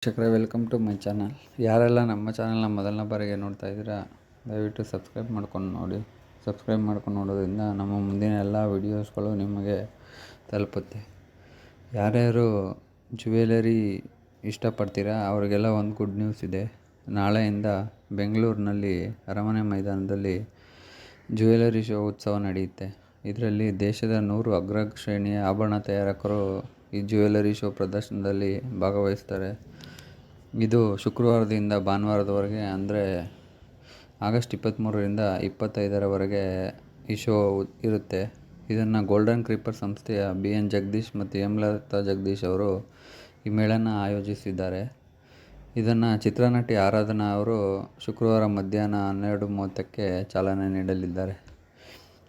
ವೀಕ್ಷಕರೇ, welcome to my channel. ಯಾರೆಲ್ಲ ನಮ್ಮ ಚಾನಲ್ನ ಮೊದಲನೇ ಬಾರಿಗೆ ನೋಡ್ತಾ ಇದ್ದೀರಾ, ದಯವಿಟ್ಟು ಸಬ್ಸ್ಕ್ರೈಬ್ ಮಾಡ್ಕೊಂಡು ನೋಡಿ. ಸಬ್ಸ್ಕ್ರೈಬ್ ಮಾಡ್ಕೊಂಡು ನೋಡೋದ್ರಿಂದ ನಮ್ಮ ಮುಂದಿನ ಎಲ್ಲ ವೀಡಿಯೋಸ್ಗಳು ನಿಮಗೆ ತಲುಪುತ್ತೆ. ಯಾರ್ಯಾರು ಜ್ಯುವೆಲರಿ ಇಷ್ಟಪಡ್ತೀರಾ ಅವರಿಗೆಲ್ಲ ಒಂದು ಗುಡ್ ನ್ಯೂಸ್ ಇದೆ. ನಾಳೆಯಿಂದ ಬೆಂಗಳೂರಿನಲ್ಲಿ ಅರಮನೆ ಮೈದಾನದಲ್ಲಿ ಜ್ಯುವೆಲರಿ ಶೋ ಉತ್ಸವ ನಡೆಯುತ್ತೆ. ಇದರಲ್ಲಿ ದೇಶದ 100 ಅಗ್ರ ಶ್ರೇಣಿಯ ಆಭರಣ ತಯಾರಕರು ಈ ಜ್ಯುವೆಲರಿ ಶೋ ಪ್ರದರ್ಶನದಲ್ಲಿ ಭಾಗವಹಿಸ್ತಾರೆ. ಇದು ಶುಕ್ರವಾರದಿಂದ ಭಾನುವಾರದವರೆಗೆ, ಅಂದರೆ ಆಗಸ್ಟ್ 23ರಿಂದ 25ರವರೆಗೆ ಈ ಶೋ ಇರುತ್ತೆ. ಇದನ್ನು ಗೋಲ್ಡನ್ ಕ್ರೀಪರ್ ಸಂಸ್ಥೆಯ BN ಜಗದೀಶ್ ಮತ್ತು ಹೇಮಲತಾ ಜಗದೀಶ್ ಅವರು ಈ ಮೇಳನ ಆಯೋಜಿಸಿದ್ದಾರೆ. ಇದನ್ನು ಚಿತ್ರನಟಿ ಆರಾಧನಾ ಅವರು ಶುಕ್ರವಾರ ಮಧ್ಯಾಹ್ನ 12:30ಕ್ಕೆ ಚಾಲನೆ ನೀಡಲಿದ್ದಾರೆ.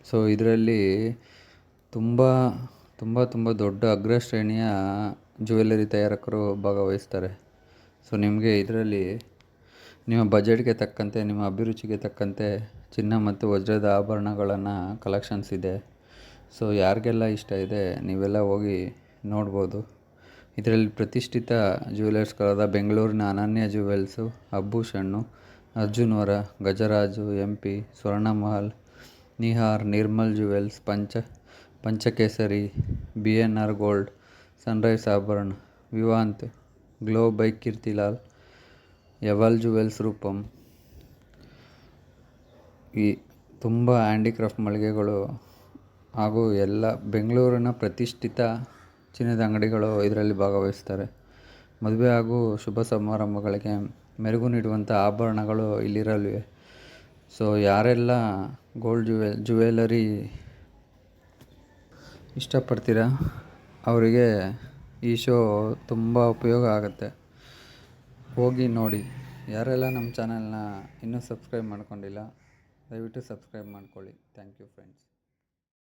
ಸೊ ಇದರಲ್ಲಿ ತುಂಬ ದೊಡ್ಡ ಅಗ್ರ ಶ್ರೇಣಿಯ ಜ್ಯುವೆಲರಿ ತಯಾರಕರು ಭಾಗವಹಿಸ್ತಾರೆ. ಸೊ ನಿಮಗೆ ಇದರಲ್ಲಿ ನಿಮ್ಮ ಬಜೆಟ್ಗೆ ತಕ್ಕಂತೆ, ನಿಮ್ಮ ಅಭಿರುಚಿಗೆ ತಕ್ಕಂತೆ ಚಿನ್ನ ಮತ್ತು ವಜ್ರದ ಆಭರಣಗಳನ್ನು ಕಲೆಕ್ಷನ್ಸ್ ಇದೆ. ಸೊ ಯಾರಿಗೆಲ್ಲ ಇಷ್ಟ ಇದೆ ನೀವೆಲ್ಲ ಹೋಗಿ ನೋಡ್ಬೋದು. ಇದರಲ್ಲಿ ಪ್ರತಿಷ್ಠಿತ ಜ್ಯುವೆಲರ್ಸ್ಗಳಾದ ಬೆಂಗಳೂರಿನ ಅನನ್ಯ ಜ್ಯುವೆಲ್ಸು, ಆಭೂಷಣ್ಣು, ಅರ್ಜುನ್ವರ, Gajaraj, MP, Swarnamahal, Nihar, Nirmal jewels, Panchakesari, BNR gold, sunrise Abharana, Vivanth, glow by Kirtilal, ಯವಾಲ್ ಜ್ಯುವೆಲ್ಸ್, ರೂಪಂ, ಈ ತುಂಬ ಹ್ಯಾಂಡಿಕ್ರಾಫ್ಟ್ ಮಳಿಗೆಗಳು ಹಾಗೂ ಎಲ್ಲ ಬೆಂಗಳೂರಿನ ಪ್ರತಿಷ್ಠಿತ ಚಿನ್ನದ ಅಂಗಡಿಗಳು ಇದರಲ್ಲಿ ಭಾಗವಹಿಸ್ತಾರೆ. ಮದುವೆ ಹಾಗೂ ಶುಭ ಸಮಾರಂಭಗಳಿಗೆ ಮೆರುಗು ನೀಡುವಂಥ ಆಭರಣಗಳು ಇಲ್ಲಿರಲಿವೆ. ಸೊ ಯಾರೆಲ್ಲ ಗೋಲ್ಡ್ ಜ್ಯುವೆಲರಿ ಇಷ್ಟಪಡ್ತೀರಾ ಅವರಿಗೆ ಈ ಶೋ ತುಂಬ ಉಪಯೋಗ ಆಗುತ್ತೆ. ಹೋಗಿ ನೋಡಿ. ಯಾರೆಲ್ಲ ನಮ್ಮ ಚಾನಲ್ನ ಇನ್ನೂ ಸಬ್ಸ್ಕ್ರೈಬ್ ಮಾಡ್ಕೊಂಡಿಲ್ಲ, ದಯವಿಟ್ಟು ಸಬ್ಸ್ಕ್ರೈಬ್ ಮಾಡ್ಕೊಳ್ಳಿ. Thank you friends.